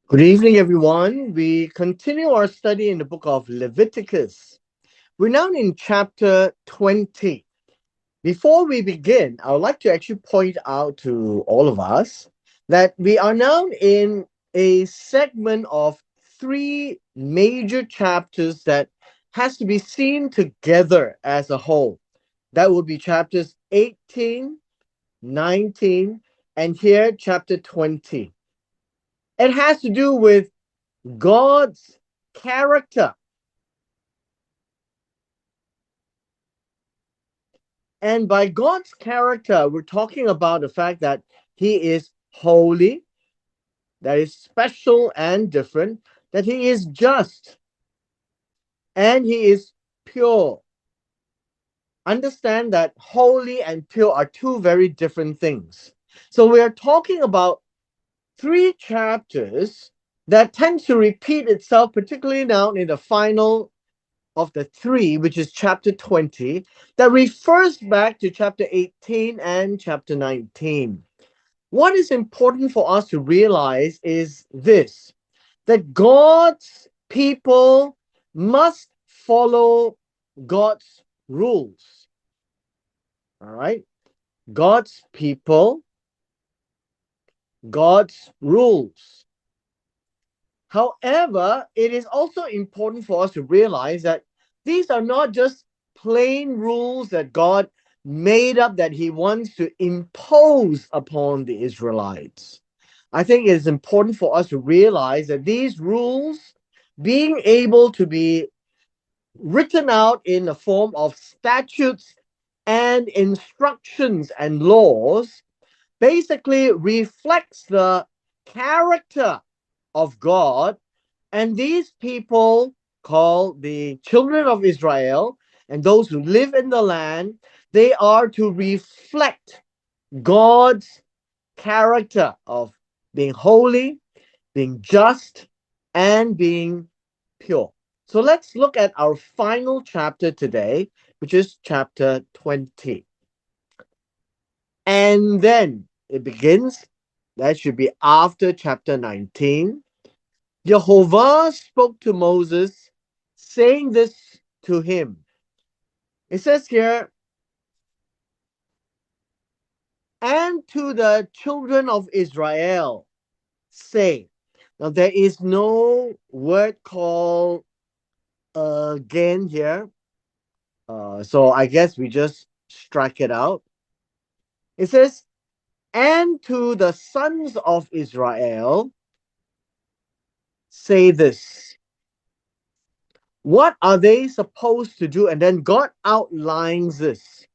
Good evening, everyone. We continue our study in the book of Leviticus. We're now in chapter 20. Before we begin, I would like to actually point out to all of us that we are now in a segment of three major chapters that has to be seen together as a whole. That would be chapters 18, 19, and here chapter 20. It has to do with God's character. And by God's character, we're talking about the fact that He is holy, that is special and different, that He is just, and He is pure. Understand that holy and pure are two very different things. So we are talking about three chapters that tend to repeat itself, particularly now in the final of the three, which is chapter 20, that refers back to chapter 18 and chapter 19. What is important for us to realize is this, that God's people must follow God's rules. All right? God's people, God's rules. However, it is also important for us to realize that these are not just plain rules that God made up that He wants to impose upon the Israelites. I think it is important for us to realize that these rules, being able to be written out in the form of statutes and instructions and laws, basically reflects the character of God. And these people, called the children of Israel and those who live in the land, they are to reflect God's character of being holy, being just, and being pure. So let's look at our final chapter today, which is chapter 20. And then it begins, that should be after chapter 19. Jehovah spoke to Moses, saying this to him. It says here, and to the children of Israel, say. Now, there is no word called again here. So I guess we just strike it out. It says, and to the sons of Israel, say this. What are they supposed to do? And then God outlines this.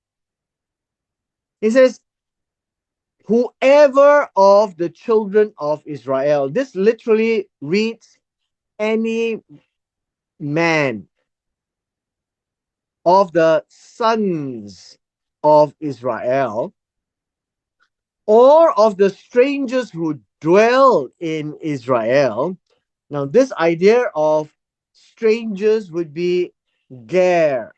He says, whoever of the children of Israel. This literally reads any man of the sons of Israel, or of the strangers who dwell in Israel. Now, this idea of strangers would be Ger,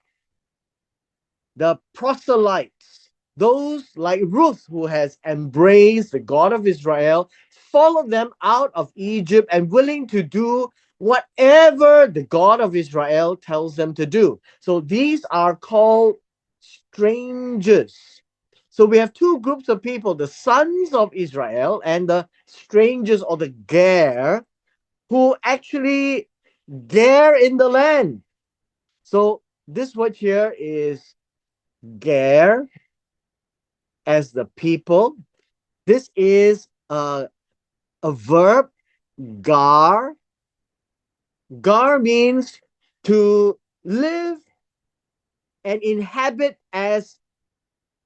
the proselytes, those like Ruth who has embraced the God of Israel, followed them out of Egypt and willing to do whatever the God of Israel tells them to do. So these are called strangers. So we have two groups of people, the sons of Israel and the strangers or the Ger, who actually Ger in the land. So this word here is Ger as the people. This is a verb, gar. Gar means to live and inhabit as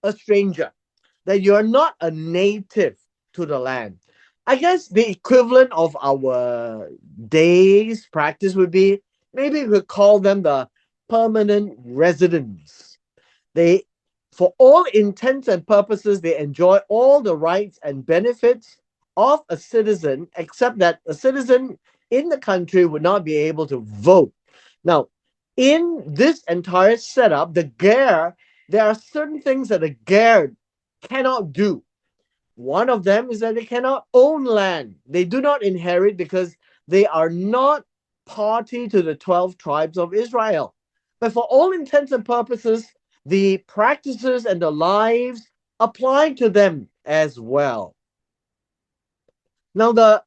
a stranger, that you're not a native to the land. I guess the equivalent of our day's practice would be, maybe we could call them the permanent residents. They, for all intents and purposes, they enjoy all the rights and benefits of a citizen, except that a citizen in the country would not be able to vote. Now, in this entire setup, the Ger, there are certain things that the Ger cannot do. one of them is that they cannot own land. They do not inherit because they are not party to the 12 tribes of Israel. But for all intents and purposes, the practices and the lives apply to them as well. Now, the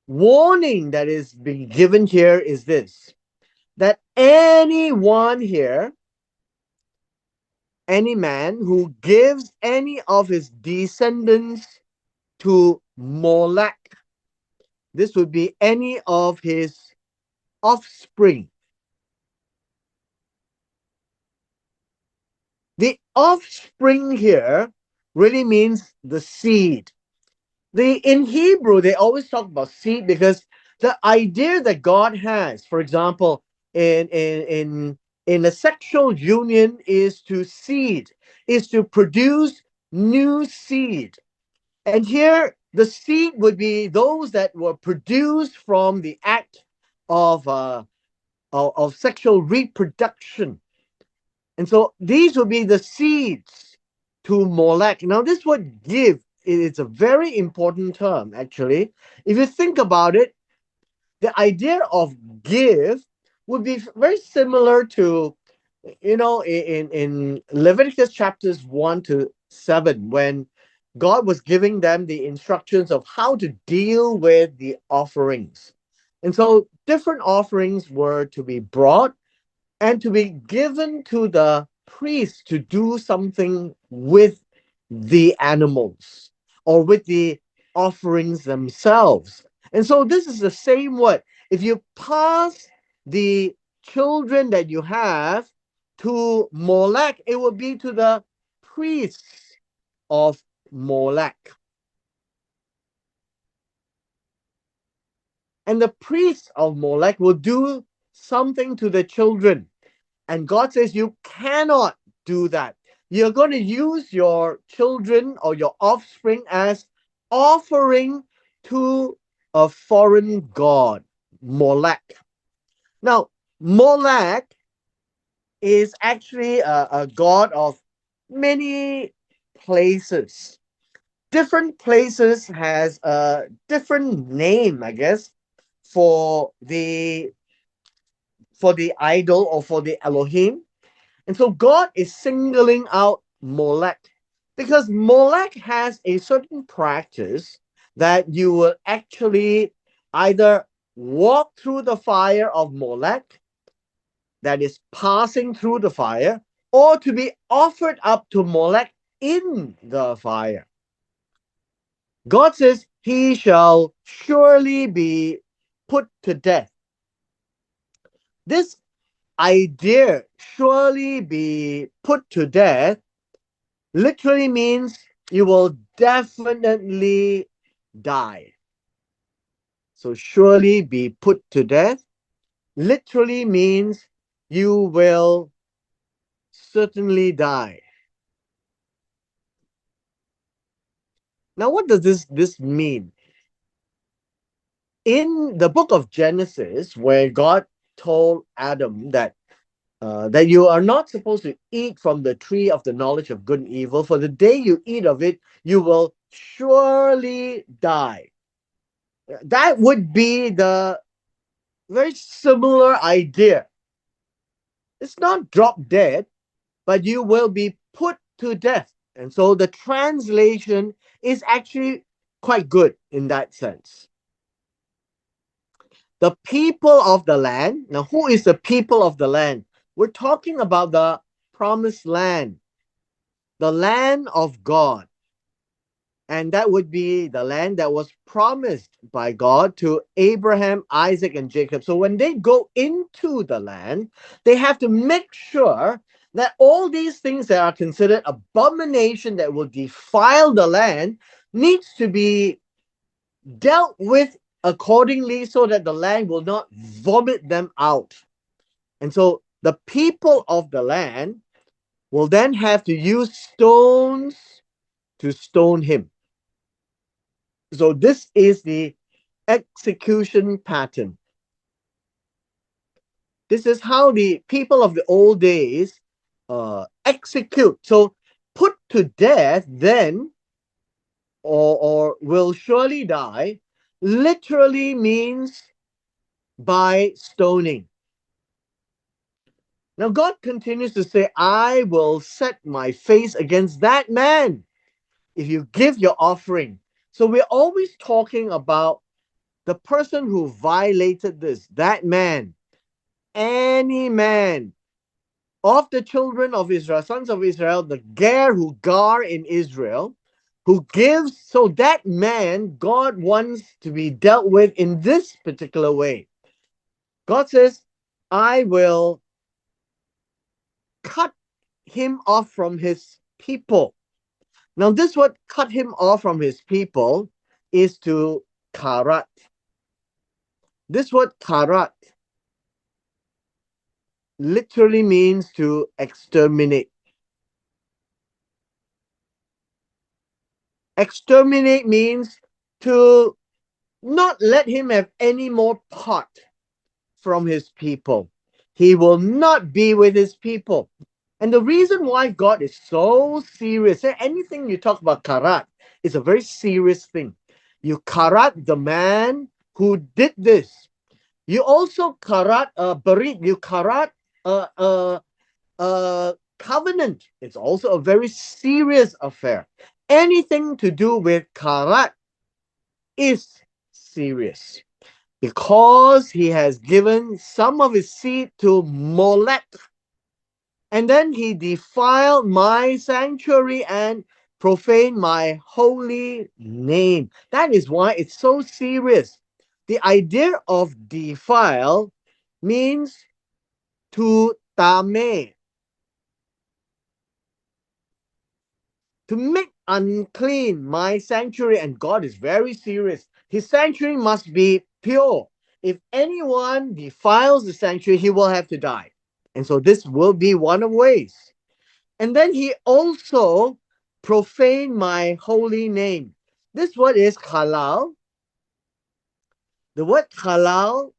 warning that is being given here is this, that anyone here, any man who gives any of his descendants to Molech, this would be any of his offspring. The offspring here really means the seed. In Hebrew, they always talk about seed because the idea that God has, for example, in a sexual union is to seed, is to produce new seed. And here the seed would be those that were produced from the act of of sexual reproduction. And so these would be the seeds to Molech. Now, this word give is a very important term, actually. If you think about it, the idea of give would be very similar to, in Leviticus chapters 1 to 7, when God was giving them the instructions of how to deal with the offerings. And so different offerings were to be brought and to be given to the priest to do something with the animals or with the offerings themselves. And so this is the same word. If you pass the children that you have to Molech, it will be to the priests of Molech. And the priests of Molech will do something to the children. And God says you cannot do that. You're going to use your children or your offspring as offering to a foreign god, Molech. Now, Molech is actually a god of many places. Different places has a different name, I guess, for the idol or for the Elohim. And so God is singling out Molech because Molech has a certain practice that you will actually either walk through the fire of Molech, that is passing through the fire, or to be offered up to Molech in the fire. God says, he shall surely be put to death. This idea, surely be put to death, literally means you will definitely die. So surely be put to death literally means you will certainly die. Now, what does this mean? In the book of Genesis, where God told Adam that you are not supposed to eat from the tree of the knowledge of good and evil, for the day you eat of it, you will surely die. That would be the very similar idea. It's not drop dead, but you will be put to death. And so the translation is actually quite good in that sense. The people of the land. Now, who is the people of the land? We're talking about the promised land, the land of God. And that would be the land that was promised by God to Abraham, Isaac, and Jacob. So when they go into the land, they have to make sure that all these things that are considered abomination that will defile the land needs to be dealt with accordingly so that the land will not vomit them out. And so the people of the land will then have to use stones to stone him. So this is the execution pattern. This is how the people of the old days execute. So put to death then or will surely die literally means by stoning. Now, God continues to say, I will set my face against that man if you give your offering. So, we're always talking about the person who violated this, that man, any man of the children of Israel, sons of Israel, the Ger who Gar in Israel, who gives, so that man, God wants to be dealt with in this particular way. God says, I will cut him off from his people. Now, this word cut him off from his people is to karat. This word karat literally means to exterminate. Exterminate means to not let him have any more part from his people. He will not be with his people. And the reason why God is so serious, anything you talk about karat is a very serious thing. You karat the man who did this. You also karat barit, you karat a covenant. It's also a very serious affair. Anything to do with karat is serious because he has given some of his seed to Molech, and then he defiled my sanctuary and profaned my holy name. That is why it's so serious. The idea of defile means to tame, to make unclean my sanctuary, and God is very serious. His sanctuary must be pure. If anyone defiles the sanctuary, he will have to die. And so this will be one of ways. And then he also profaned my holy name. This word is halal. The word halal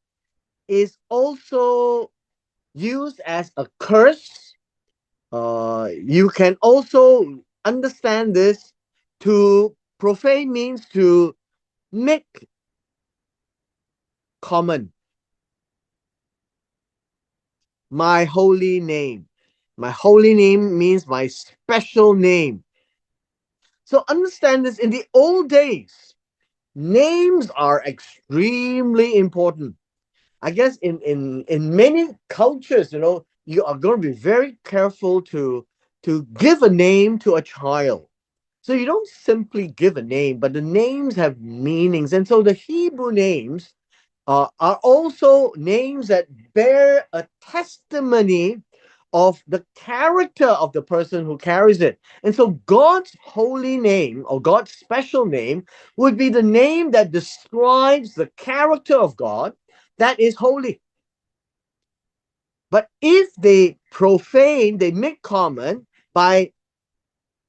is also used as a curse. You can also understand this to profane means to make common. My holy name. My holy name means my special name. So understand this, in the old days, names are extremely important. I guess in many cultures, you are going to be very careful to give a name to a child. So you don't simply give a name, but the names have meanings. And so the Hebrew names are also names that bear a testimony of the character of the person who carries it. And so God's holy name or God's special name would be the name that describes the character of God that is holy. But if they profane, they make common by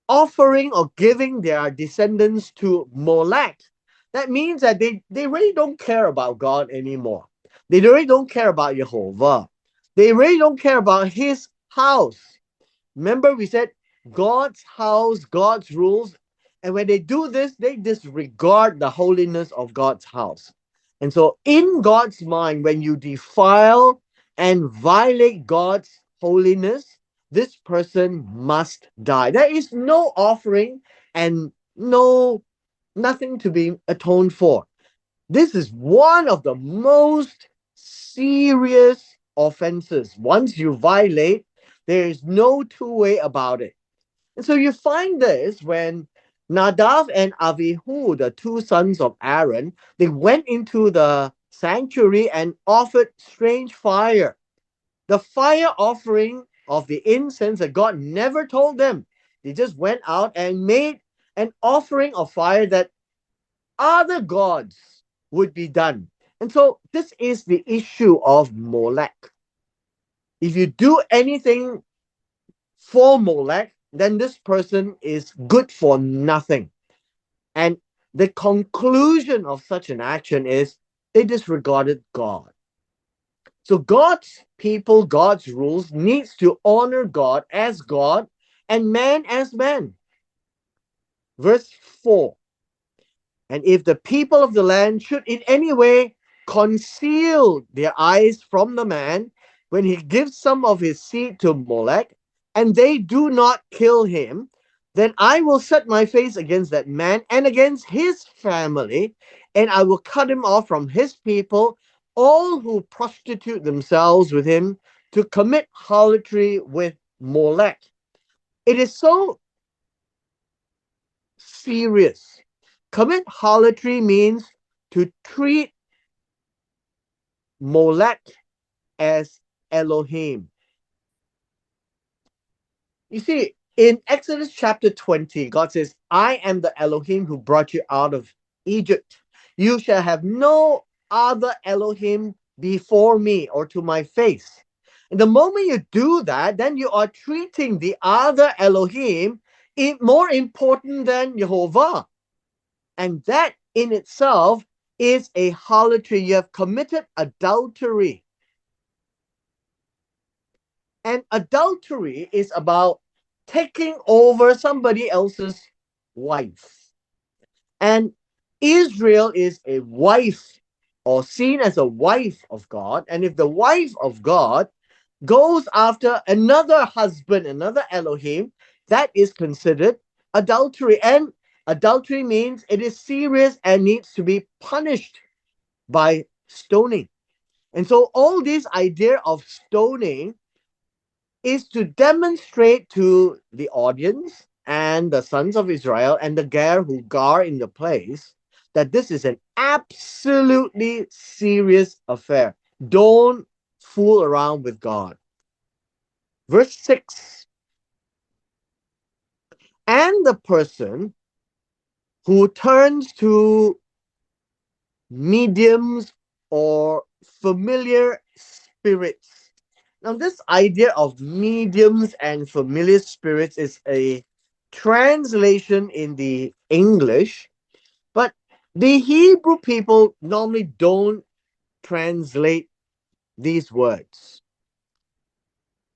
offering or giving their descendants to Molech, that means that they really don't care about God anymore. They really don't care about Jehovah. They really don't care about his house. Remember, we said God's house, God's rules. And when they do this, they disregard the holiness of God's house. And so, in God's mind, when you defile and violate God's holiness, this person must die. There is no offering and nothing to be atoned for. This is one of the most serious offenses. Once you violate, there is no two way about it. And so you find this when Nadav and Avihu, the two sons of Aaron, they went into the sanctuary and offered strange fire. The fire offering of the incense that God never told them. They just went out and made an offering of fire that other gods would be done. And so this is the issue of Molech. If you do anything for Molech, then this person is good for nothing. And the conclusion of such an action is they disregarded God. So God's people, God's rules needs to honor God as God and man as man. Verse 4. And if the people of the land should in any way conceal their eyes from the man when he gives some of his seed to Molech, and they do not kill him, then I will set my face against that man and against his family, and I will cut him off from his people, all who prostitute themselves with him to commit harlotry with Molech. It is so serious. Commit harlotry means to treat Molech as Elohim. You see, in Exodus chapter 20, God says, I am the Elohim who brought you out of Egypt. You shall have no other Elohim before me or to my face. And the moment you do that, then you are treating the other Elohim more important than Jehovah. And that in itself is a harlotry. You have committed adultery. And adultery is about taking over somebody else's wife. And Israel is a wife or seen as a wife of God. And if the wife of God goes after another husband, another Elohim, that is considered adultery. And adultery means it is serious and needs to be punished by stoning. And so all this idea of stoning is to demonstrate to the audience and the sons of Israel and the Ger who gar in the place that this is an absolutely serious affair. Don't fool around with God. Verse 6. And the person who turns to mediums or familiar spirits. Now, this idea of mediums and familiar spirits is a translation in the English, but the Hebrew people normally don't translate these words.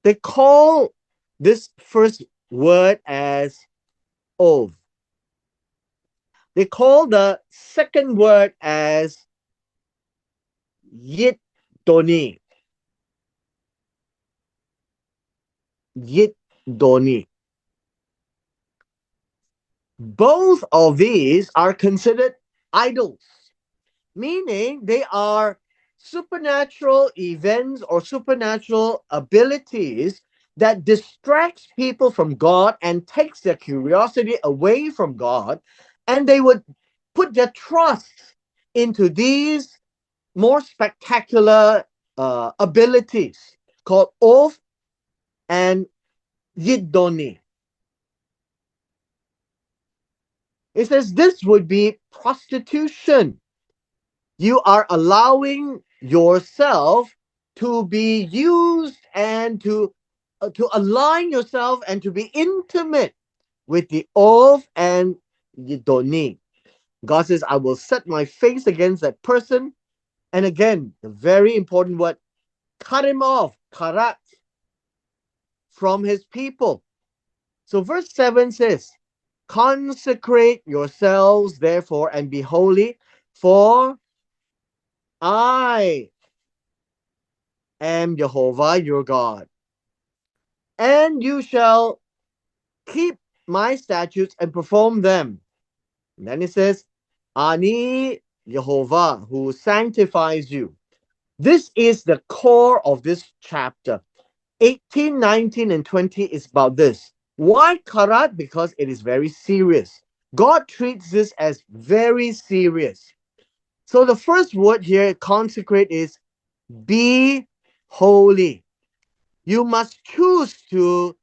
They call this first word as Ov. They call the second word as Yitdoni. Yitdoni. Both of these are considered idols, meaning they are supernatural events or supernatural abilities that distracts people from God and takes their curiosity away from God, and they would put their trust into these more spectacular abilities called Oth and Yidoni. It says this would be prostitution. You are allowing yourself to be used and to align yourself and to be intimate with the Oth and Yidoni. God says, I will set my face against that person. And again, the very important word, cut him off, karat, from his people. So verse 7 says, consecrate yourselves, therefore, and be holy, for I am Jehovah your God. And you shall keep my statutes and perform them. And then it says, Ani Jehovah, who sanctifies you. This is the core of this chapter. 18, 19, and 20 is about this. Why karat? Because it is very serious. God treats this as very serious. So the first word here, consecrate, is be holy. You must choose to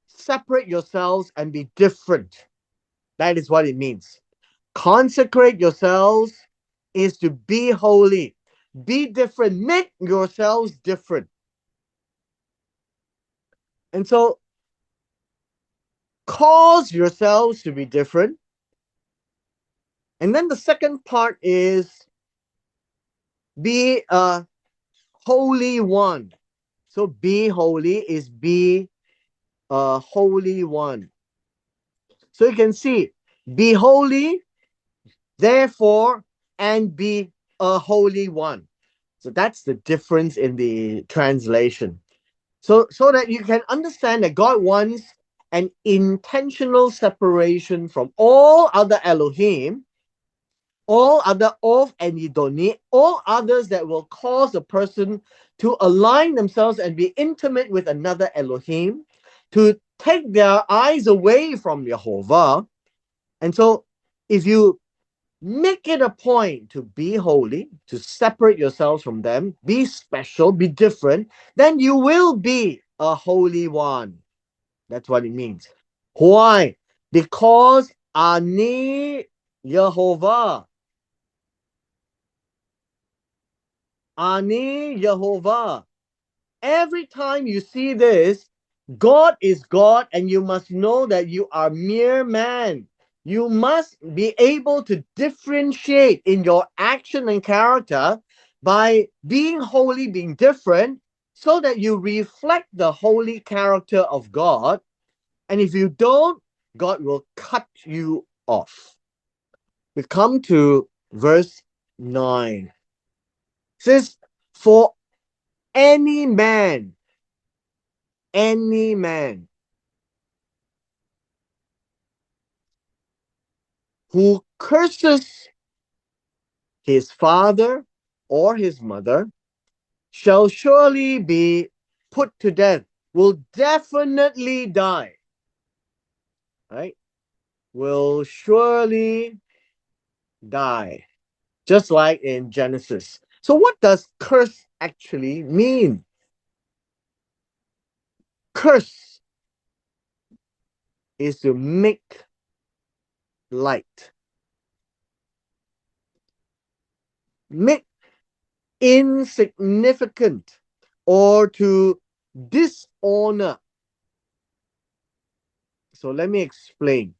separate yourselves and be different. That is what it means. Consecrate yourselves is to be holy. Be different. Make yourselves different. And so cause yourselves to be different. And then the second part is be a holy one. So be holy is be a holy one. So you can see, be holy therefore, and be a holy one. So that's the difference in the translation. So that you can understand that God wants an intentional separation from all other Elohim, all other of and Yidoni, all others that will cause a person to align themselves and be intimate with another Elohim, to take their eyes away from Jehovah. And so, if you make it a point to be holy, to separate yourselves from them, be special, be different, then you will be a holy one. That's what it means. Why? Because Ani Yehovah. Ani Yehovah. Every time you see this, God is God, and you must know that you are mere man. You must be able to differentiate in your action and character by being holy, being different, so that you reflect the holy character of God. And if you don't, God will cut you off. We come to verse 9. It says, for any man who curses his father or his mother shall surely be put to death, will definitely die, right? Will surely die, just like in Genesis. So, what does curse actually mean? Curse is to make light, make insignificant, or to dishonor. So let me explain.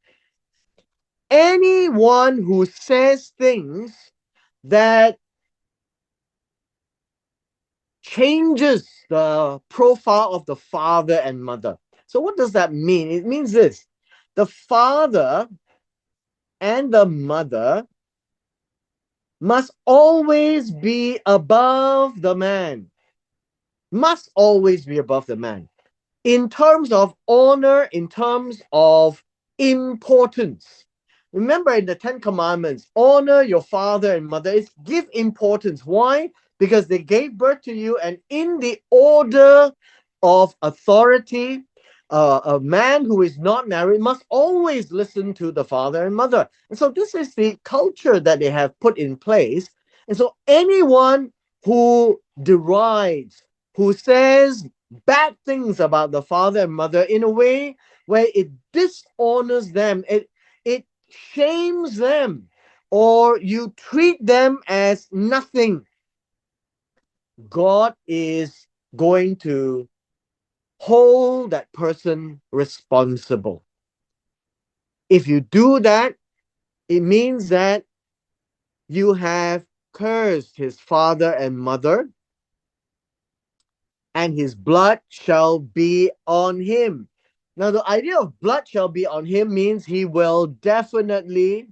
Anyone who says things that changes the profile of the father and mother. So what does that mean? It means this: the father and the mother must always be above the man. Must always be above the man. In terms of honor, in terms of importance. Remember in the Ten Commandments, honor your father and mother. It's give importance. Why? Because they gave birth to you, and in the order of authority, a man who is not married must always listen to the father and mother. And so this is the culture that they have put in place. And so anyone who derides, who says bad things about the father and mother in a way where it dishonors them, it shames them, or you treat them as nothing, God is going to hold that person responsible. If you do that, it means that you have cursed his father and mother, and his blood shall be on him. Now, the idea of blood shall be on him means he will definitely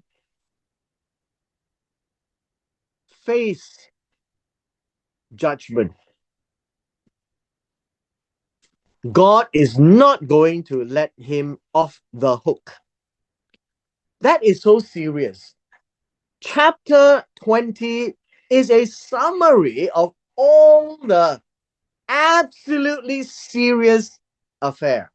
face judgment. God is not going to let him off the hook. That is so serious. Chapter 20 is a summary of all the absolutely serious affair.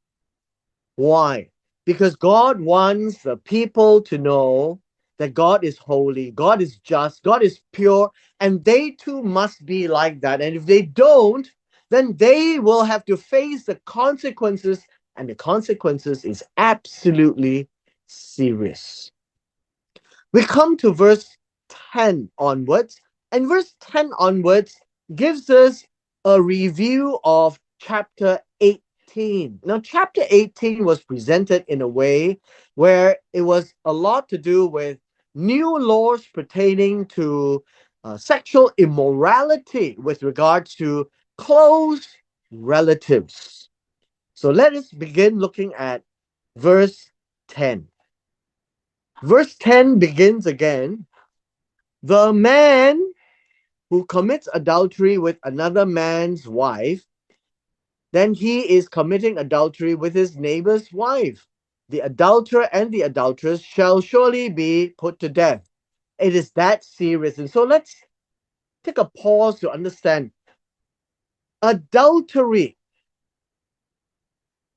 Why? Because God wants the people to know that God is holy, God is just, God is pure, and they too must be like that. And if they don't, then they will have to face the consequences, and the consequences is absolutely serious. We come to verse 10 onwards, and verse 10 onwards gives us a review of chapter 18. Now, chapter 18 was presented in a way where it was a lot to do with new laws pertaining to sexual immorality with regards to close relatives. So let us begin looking at verse 10. Verse 10 begins again The man who commits adultery with another man's wife, then he is committing adultery with his neighbor's wife. The adulterer and the adulteress shall surely be put to death. It is that serious. And so let's take a pause to understand adultery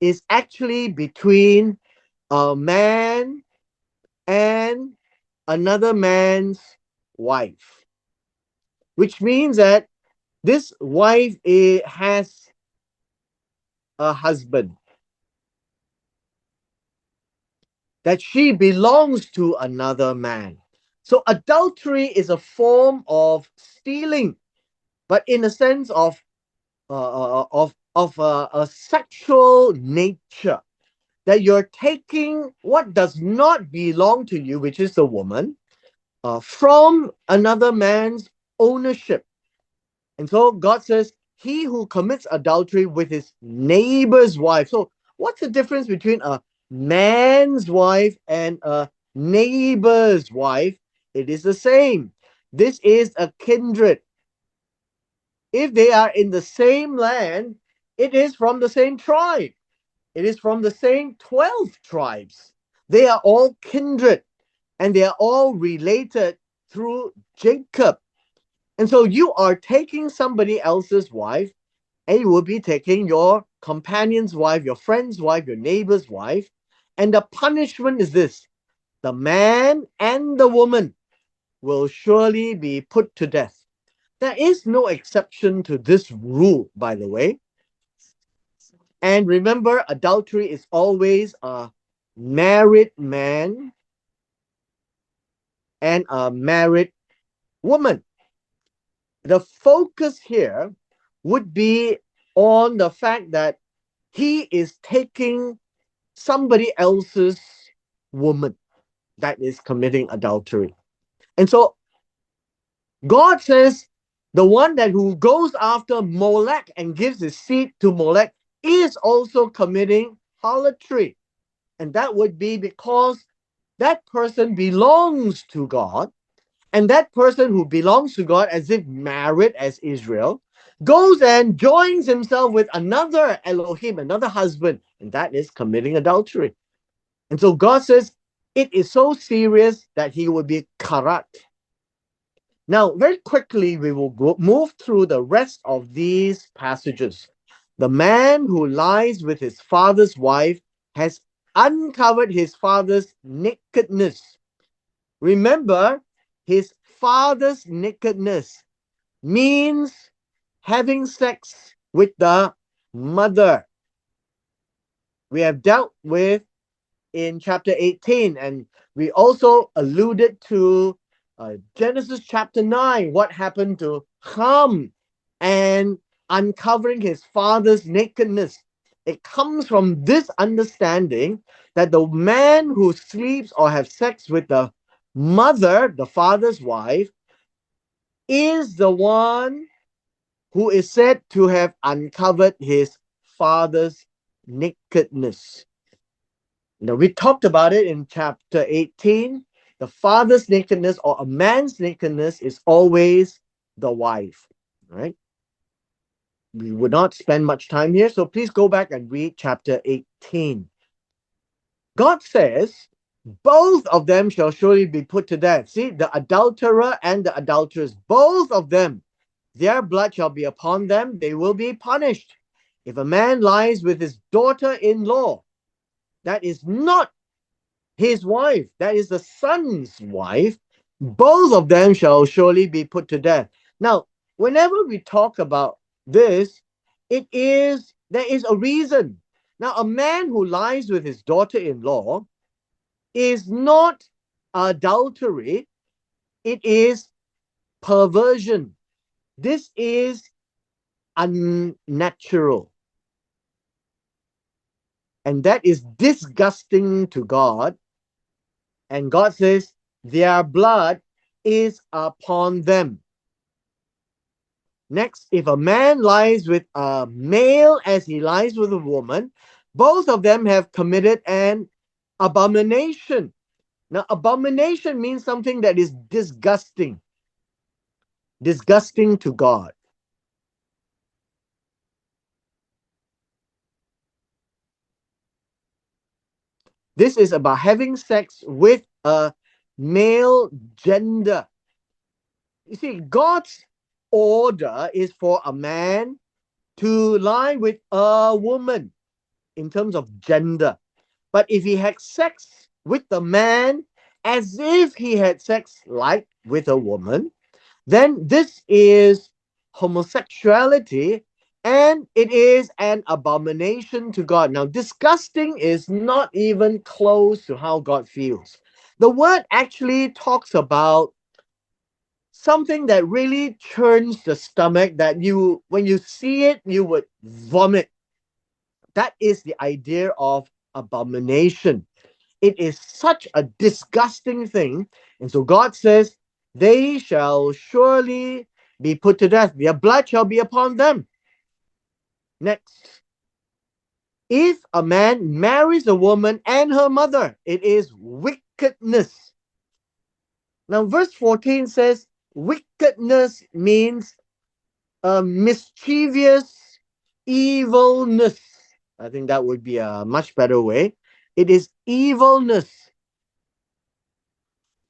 is actually between a man and another man's wife, which means that this wife has a husband, that she belongs to another man. So adultery is a form of stealing, but in a sense of a sexual nature, that you're taking what does not belong to you, which is the woman, from another man's ownership. And so God says, he who commits adultery with his neighbor's wife. So, what's the difference between a man's wife and a neighbor's wife? It is the same. This is a kindred. If they are in the same land, it is from the same tribe. It is from the same 12 tribes. They are all kindred and they are all related through Jacob. And so you are taking somebody else's wife, and you will be taking your companion's wife, your friend's wife, your neighbor's wife. And the punishment is this: the man and the woman will surely be put to death. There is no exception to this rule, by the way. And remember, adultery is always a married man and a married woman. The focus here would be on the fact that he is taking somebody else's woman, that is committing adultery. And so God says the one that who goes after Molech and gives his seed to Molech is also committing harlotry. And that would be because that person belongs to God. And that person who belongs to God, as if married as Israel, goes and joins himself with another Elohim, another husband, and that is committing adultery. And so God says it is so serious that he will be karat. Now, very quickly, we will move through the rest of these passages. The man who lies with his father's wife has uncovered his father's nakedness. Remember, his father's nakedness means having sex with the mother. We have dealt with in chapter 18, and we also alluded to Genesis chapter 9, what happened to Ham and uncovering his father's nakedness. It comes from this understanding that the man who sleeps or has sex with the mother, the father's wife, is the one who is said to have uncovered his father's nakedness. Now, we talked about it in chapter 18. The father's nakedness or a man's nakedness is always the wife, right? We would not spend much time here, so please go back and read chapter 18. God says, both of them shall surely be put to death. See, the adulterer and the adulteress, both of them, their blood shall be upon them. They will be punished. If a man lies with his daughter-in-law, that is not his wife, that is the son's wife, both of them shall surely be put to death. Now, whenever we talk about this, there is a reason. Now, a man who lies with his daughter-in-law is not adultery, it is perversion. This is unnatural. And that is disgusting to God. And God says, their blood is upon them. Next, if a man lies with a male as he lies with a woman, both of them have committed an abomination. Now, abomination means something that is disgusting. disgusting to God. This is about having sex with a male gender. You see, God's order is for a man to lie with a woman in terms of gender. But if he had sex with the man as if he had sex like with a woman, then this is homosexuality and it is an abomination to God. Now, disgusting is not even close to how God feels. The word actually talks about something that really churns the stomach, that you, when you see it, you would vomit. That is the idea of abomination. It is such a disgusting thing. And so God says, they shall surely be put to death. Their blood shall be upon them. Next, if a man marries a woman and her mother, it is wickedness. Now, verse 14 says, wickedness means a mischievous evilness. I think that would be a much better way. It is evilness.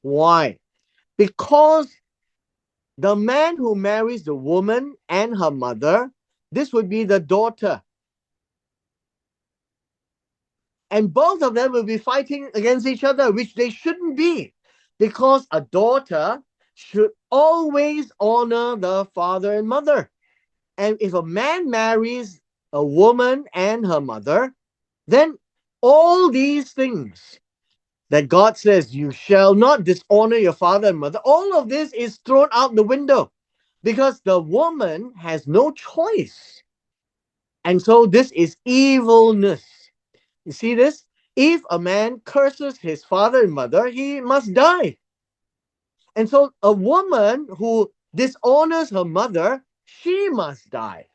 Why? Because the man who marries the woman and her mother, this would be the daughter. And both of them will be fighting against each other, which they shouldn't be. Because a daughter should always honor the father and mother. And if a man marries a woman and her mother, then all these things that God says, you shall not dishonor your father and mother, all of this is thrown out the window because the woman has no choice. And so this is evilness. You see this? If a man curses his father and mother, he must die. And so a woman who dishonors her mother, she must die.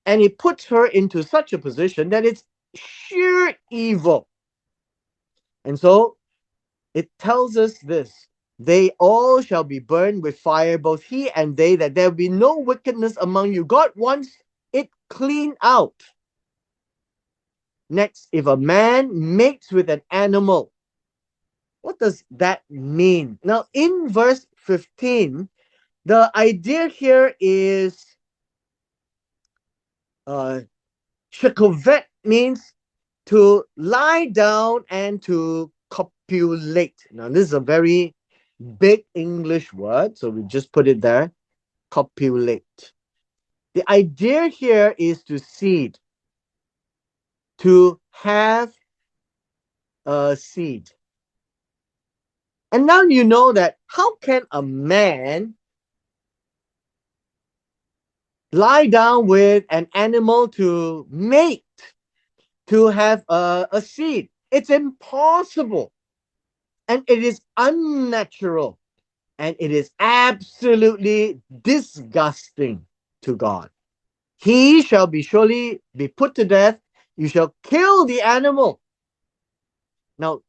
And it puts her into such a position that it's sheer evil. And so it tells us this: they all shall be burned with fire, both he and they, that there be no wickedness among you. God wants it clean out. Next, if a man mates with an animal, what does that mean? Now, in verse 15, the idea here is uh, shekovet means to lie down and to copulate. Now, this is a very big English word, so we just put it there. Copulate. The idea here is to seed, to have a seed. And now you know that how can a man lie down with an animal to mate, to have a seed? It's impossible. And it is unnatural. And it is absolutely disgusting to God. He shall be surely be put to death. You shall kill the animal. Now,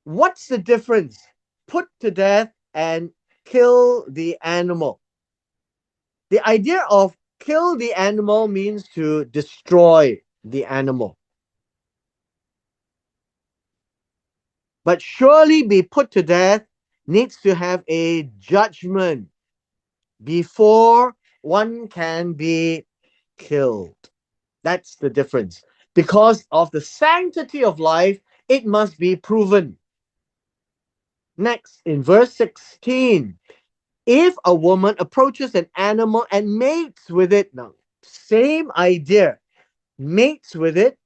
what's the difference? Put to death and kill the animal. The idea of kill the animal means to destroy the animal. But surely be put to death needs to have a judgment before one can be killed. That's the difference. Because of the sanctity of life, it must be proven. Next, in verse 16, if a woman approaches an animal and mates with it, now, same idea, mates with it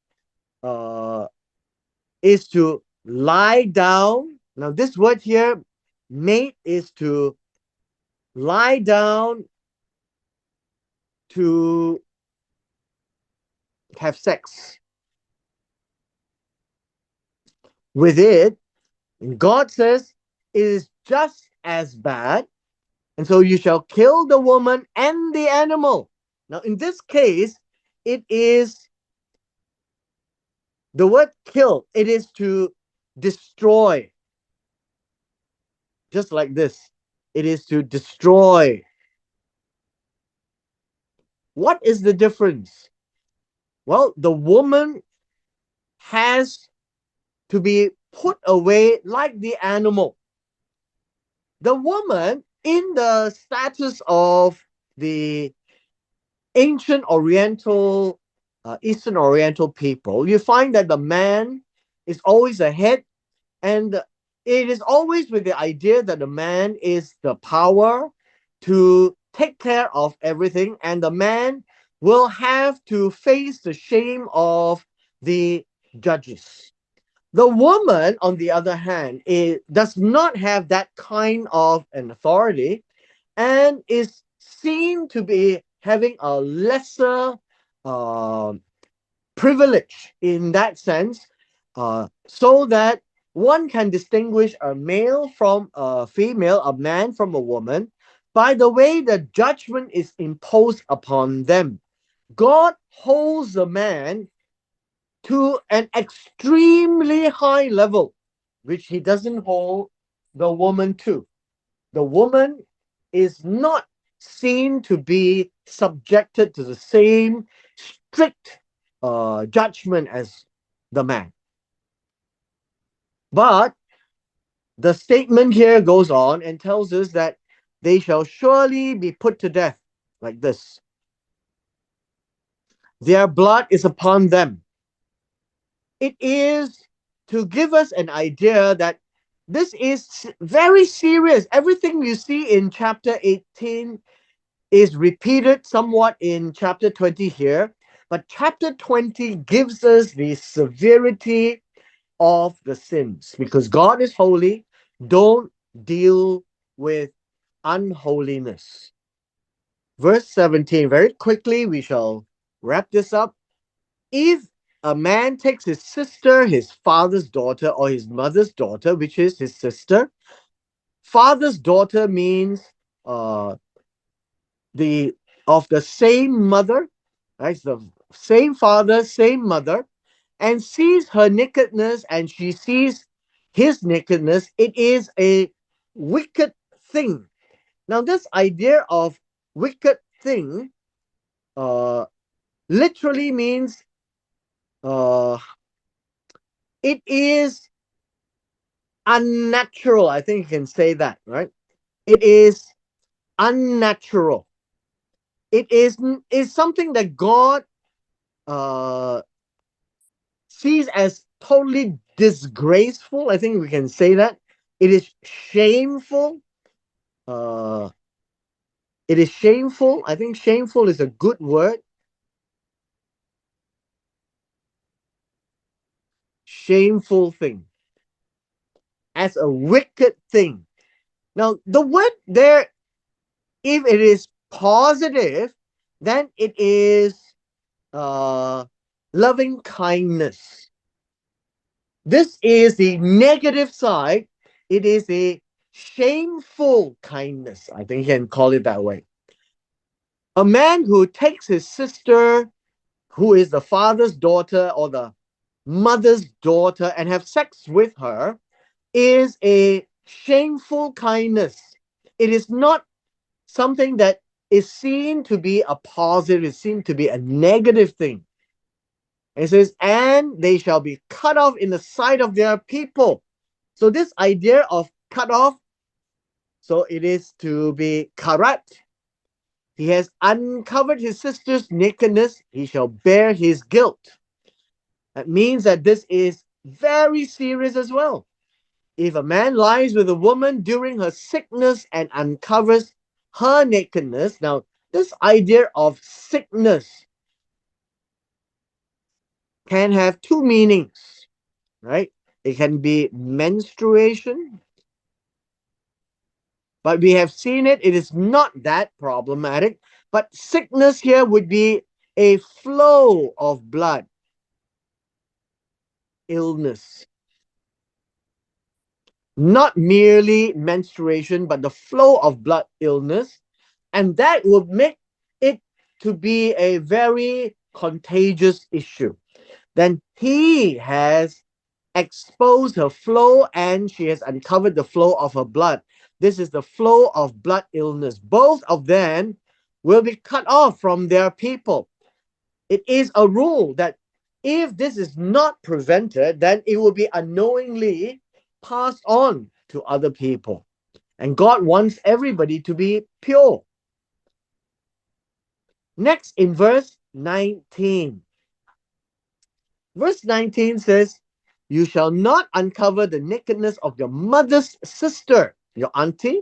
uh, is to lie down. Now, this word here, mate, is to lie down to have sex with it. And God says it is just as bad. And so you shall kill the woman and the animal. Now, in this case, it is the word kill, it is to destroy. Just like this, it is to destroy. What is the difference? Well, the woman has to be put away like the animal. The woman, in the status of the ancient Oriental, Eastern Oriental people, you find that the man is always ahead, and it is always with the idea that the man is the power to take care of everything, and the man will have to face the shame of the judges. The woman, on the other hand, does not have that kind of an authority and is seen to be having a lesser uh, privilege in that sense, so that one can distinguish a male from a female, a man from a woman, by the way the judgment is imposed upon them. God holds the man to an extremely high level, which he doesn't hold the woman to. The woman is not seen to be subjected to the same strict judgment as the man. But the statement here goes on and tells us that they shall surely be put to death, like this. Their blood is upon them. It is to give us an idea that this is very serious. Everything you see in chapter 18 is repeated somewhat in chapter 20 here, but chapter 20 gives us the severity of the sins because God is holy. Don't deal with unholiness. Verse 17, very quickly, we shall wrap this up. If a man takes his sister, his father's daughter, or his mother's daughter, which is his sister, father's daughter means uh, the of the same mother, right? The same father, same mother, and sees her nakedness and she sees his nakedness, it is a wicked thing. Now, this idea of wicked thing uh, literally means uh, it is unnatural. I think you can say that, right? It is unnatural. It is something that God uh, sees as totally disgraceful. I think we can say that. It is shameful. Uh, it is shameful. I think shameful is a good word. Shameful thing. As a wicked thing. Now, the word there, if it is positive, then it is uh, loving kindness. This is the negative side. It is a shameful kindness. I think you can call it that way. A man who takes his sister, who is the father's daughter or the mother's daughter, and have sex with her is a shameful kindness. It is not something that is seen to be a positive, is seen to be a negative thing. It says, and they shall be cut off in the sight of their people. So this idea of cut off, so it is to be corrupt. He has uncovered his sister's nakedness, he shall bear his guilt. That means that this is very serious as well. If a man lies with a woman during her sickness and uncovers her nakedness, now this idea of sickness can have two meanings, right? It can be menstruation, but we have seen it, it is not that problematic. But sickness here would be a flow of blood, illness, not merely menstruation, but the flow of blood illness. And that would make it to be a very contagious issue. Then he has exposed her flow and she has uncovered the flow of her blood. This is the flow of blood illness. Both of them will be cut off from their people. It is a rule that if this is not prevented, then it will be unknowingly passed on to other people. And God wants everybody to be pure. Next, in verse 19. Verse 19 says, "You shall not uncover the nakedness of your mother's sister," your auntie,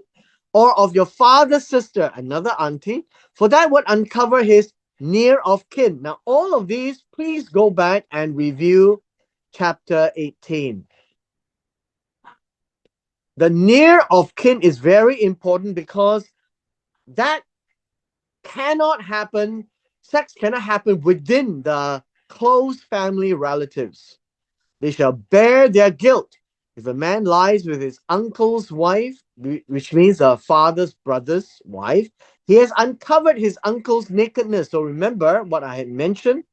"or of your father's sister," another auntie, "for that would uncover his near of kin." Now, all of these, please go back and review chapter 18. The near of kin is very important because that cannot happen, sex cannot happen within the close family relatives. They shall bear their guilt. If a man lies with his uncle's wife, which means a father's brother's wife, he has uncovered his uncle's nakedness. So remember what I had mentioned.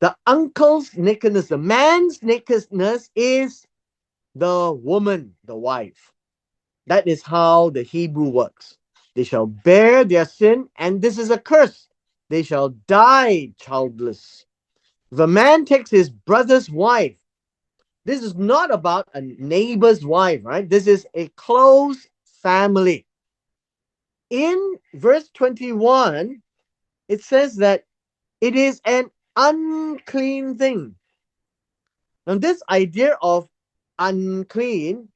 The uncle's nakedness, the man's nakedness is the woman, the wife. That is how the Hebrew works. They shall bear their sin, and this is a curse. They shall die childless. If a man takes his brother's wife, this is not about a neighbor's wife, right? This is a close family. In verse 21, it says that it is an unclean thing. Now, this idea of unclean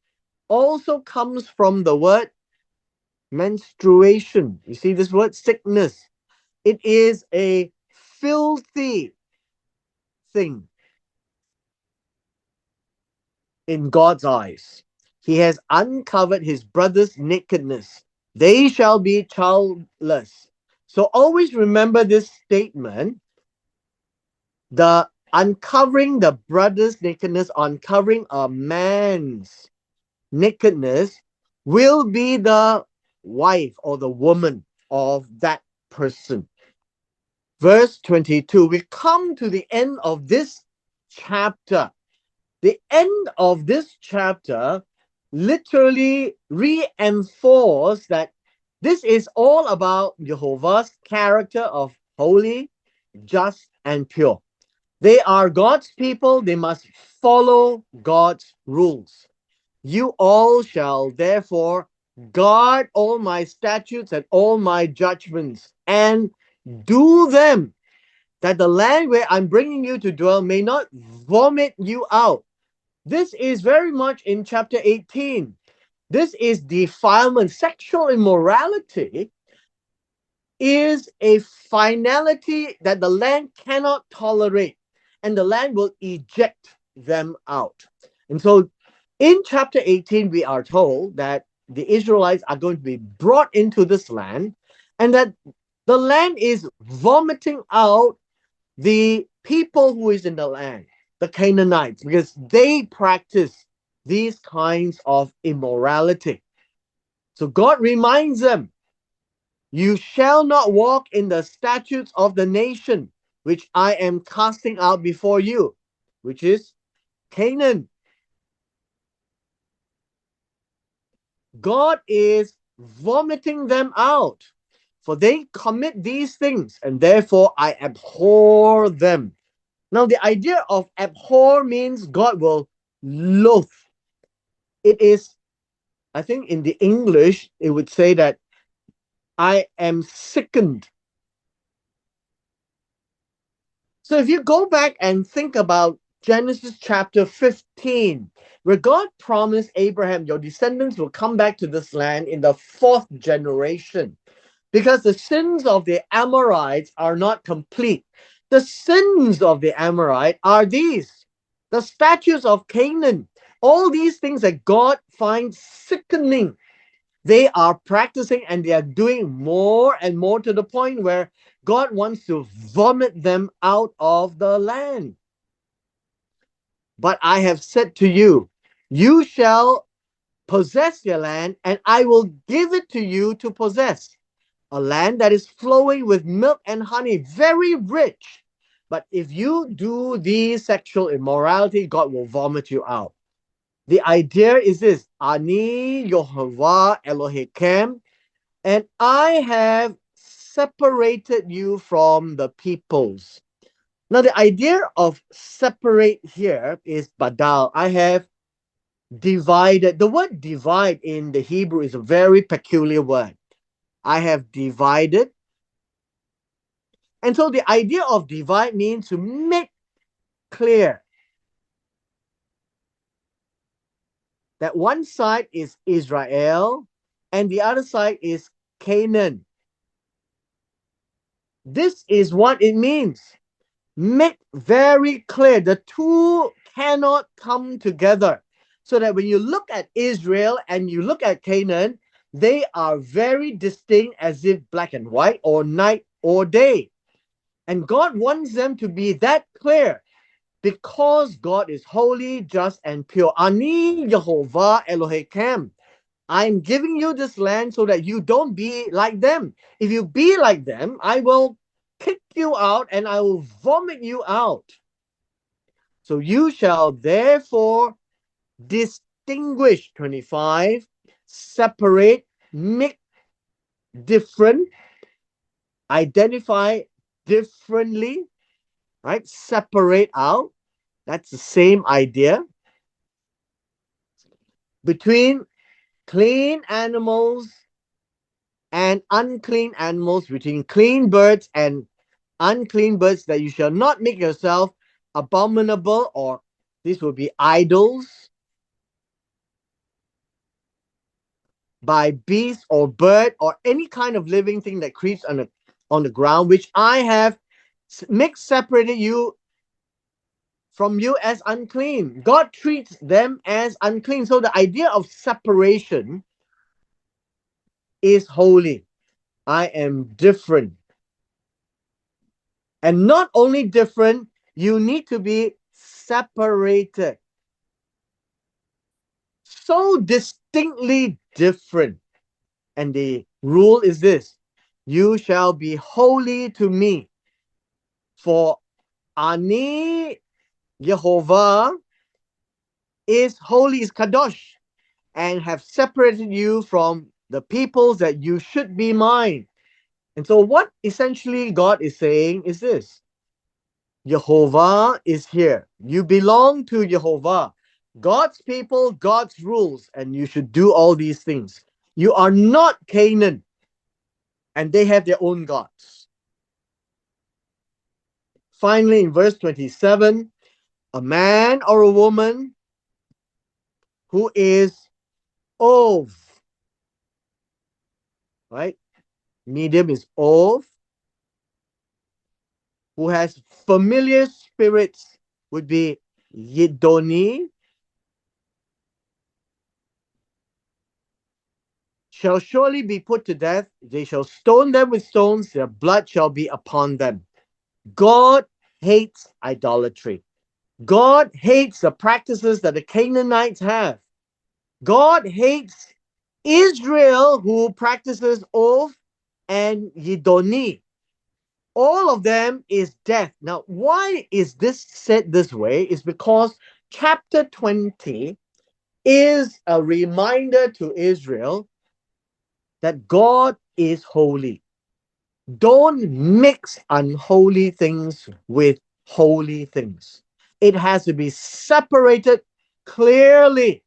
also comes from the word menstruation. You see this word sickness. It is a filthy thing in God's eyes. He has uncovered his brother's nakedness. They shall be childless. So always remember this statement: the uncovering the brother's nakedness, uncovering a man's nakedness, will be the wife or the woman of that person. Verse 22, we come to the end of this chapter. The end of this chapter literally reinforced that this is all about Jehovah's character of holy, just, and pure. They are God's people. They must follow God's rules. "You all shall therefore guard all my statutes and all my judgments and do them, that the land where I'm bringing you to dwell may not vomit you out." This is very much in chapter 18. This is defilement. Sexual immorality is a finality that the land cannot tolerate, and the land will eject them out. And so in chapter 18, we are told that the Israelites are going to be brought into this land, and that the land is vomiting out the people who is in the land, the Canaanites, because they practice these kinds of immorality. So God reminds them, "You shall not walk in the statutes of the nation which I am casting out before you," which is Canaan. God is vomiting them out, for they commit these things, and therefore I abhor them. Now, the idea of abhor means God will loathe. It is, I think in the English, it would say that I am sickened. So if you go back and think about Genesis chapter 15, where God promised Abraham, your descendants will come back to this land in the fourth generation, because the sins of the Amorites are not complete. The sins of the Amorite are these: the statutes of Canaan, all these things that God finds sickening. They are practicing and they are doing more and more, to the point where God wants to vomit them out of the land. "But I have said to you, you shall possess your land, and I will give it to you to possess, a land that is flowing with milk and honey, very rich. But if you do the sexual immorality, God will vomit you out." The idea is this: Ani Yehovah Elohim, and I have separated you from the peoples. Now, the idea of separate here is badal. I have divided. The word divide in the Hebrew is a very peculiar word. I have divided. And so the idea of divide means to make clear that one side is Israel and the other side is Canaan. This is what it means. Make very clear the two cannot come together. So that when you look at Israel and you look at Canaan, they are very distinct as if black and white or night or day. And God wants them to be that clear because God is holy, just, and pure. Ani Yehovah Elohechem. I'm giving you this land so that you don't be like them. If you be like them, I will kick you out and I will vomit you out. So you shall therefore distinguish, 25, separate, make different, identify differently, right? Separate out. That's the same idea. Between clean animals and unclean animals, between clean birds and unclean birds, that you shall not make yourself abominable, or this will be idols, by beast or bird or any kind of living thing that creeps on the ground, which I have separated you from you as unclean. God treats them as unclean. So the idea of separation is holy. I am different. And not only different, you need to be separated. So distinctly different. And the rule is this: you shall be holy to me. For Ani Yehovah is holy, is Kadosh, and have separated you from the peoples that you should be mine. And so what essentially God is saying is this: Jehovah is here. You belong to Jehovah. God's people, God's rules, and you should do all these things. You are not Canaan, and they have their own gods. Finally, in verse 27, a man or a woman who is Ov, right? Medium is Ov, who has familiar spirits would be Yidoni, shall surely be put to death. They shall stone them with stones, their blood shall be upon them. God hates idolatry. God hates the practices that the Canaanites have. God hates Israel, who practices Ov and Yidoni. All of them is death. Now, why is this said this way? Is because chapter 20 is a reminder to Israel that God is holy. Don't mix unholy things with holy things. It has to be separated clearly.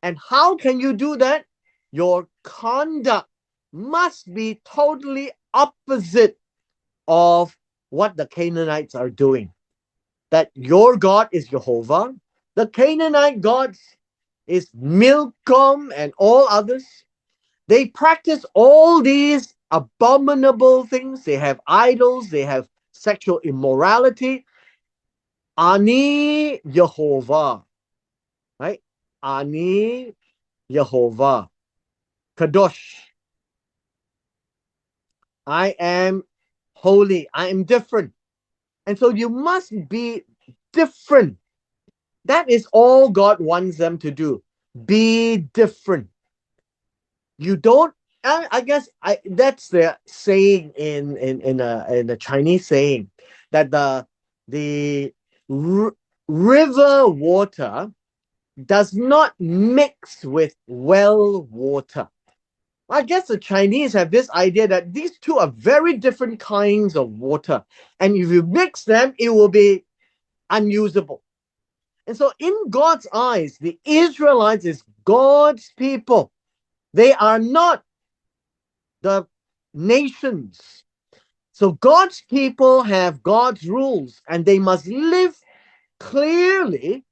And how can you do that? Your conduct must be totally opposite of what the Canaanites are doing. That your God is Jehovah. The Canaanite gods is Milcom and all others. They practice all these abominable things. They have idols. They have sexual immorality. Ani Yehovah. Right? Ani Yehovah. Kadosh. I am holy. I am different. And so you must be different. That is all God wants them to do. Be different. You don't. I guess that's the saying in a Chinese saying that the river water does not mix with well water. I guess the Chinese have this idea that these two are very different kinds of water. And if you mix them, it will be unusable. And so, in God's eyes, the Israelites is God's people. They are not the nations. So, God's people have God's rules and they must live clearly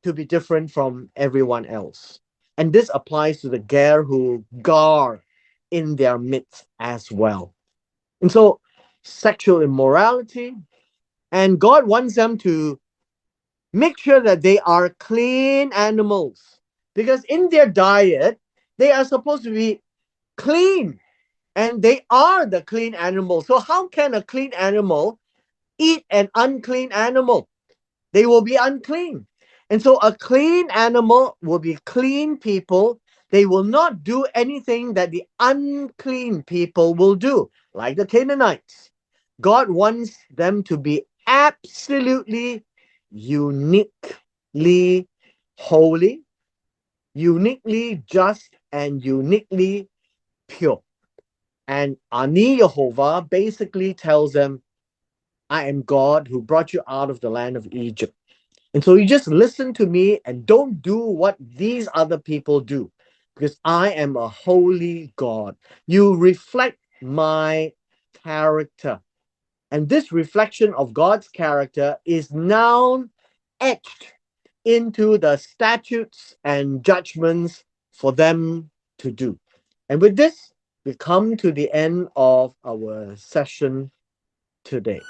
to be different from everyone else. And this applies to the Ger who gar in their midst as well. And so, sexual immorality, and God wants them to make sure that they are clean animals because in their diet, they are supposed to be clean and they are the clean animal. So, how can a clean animal eat an unclean animal? They will be unclean. And so a clean animal will be clean people. They will not do anything that the unclean people will do, like the Canaanites. God wants them to be absolutely uniquely holy, uniquely just, and uniquely pure. And Ani Yehovah basically tells them, I am God who brought you out of the land of Egypt. And so you just listen to me and don't do what these other people do because I am a holy God. You reflect my character. And this reflection of God's character is now etched into the statutes and judgments for them to do. And with this, we come to the end of our session today.